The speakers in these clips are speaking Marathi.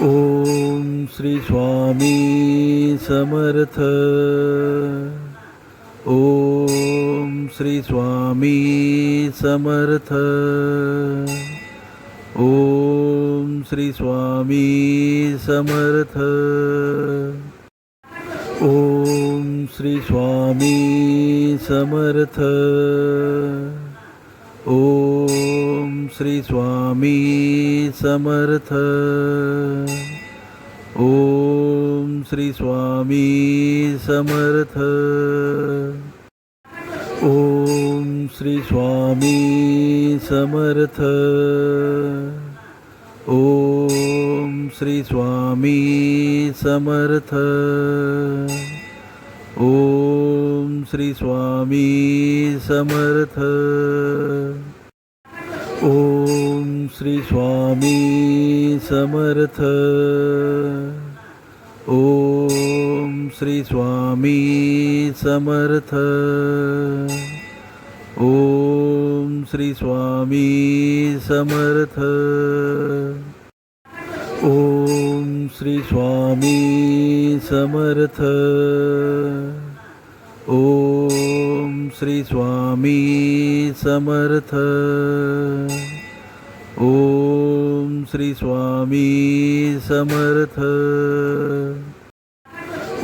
ओम श्री स्वामी समर्थ. ओम श्री स्वामी समर्थ. ओम श्री स्वामी समर्थ. ओम श्री स्वामी समर्थ. ओम श्री स्वामी समर्थ. ओम श्री स्वामी समर्थ. ओम श्री स्वामी समर्थ. ओम श्री स्वामी समर्थ. ओम श्री स्वामी समर्थ. ओम श्री स्वामी समर्थ. ओम श्री स्वामी समर्थ. ओम श्री स्वामी समर्थ. ओम श्री स्वामी समर्थ. ओम श्री स्वामी समर्थ. ओम श्री स्वामी समर्थ.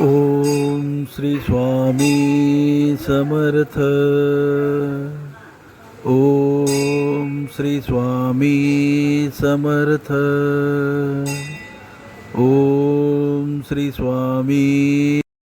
ओम श्री स्वामी समर्थ. ओम श्री स्वामी समर्थ. ओम श्री स्वामी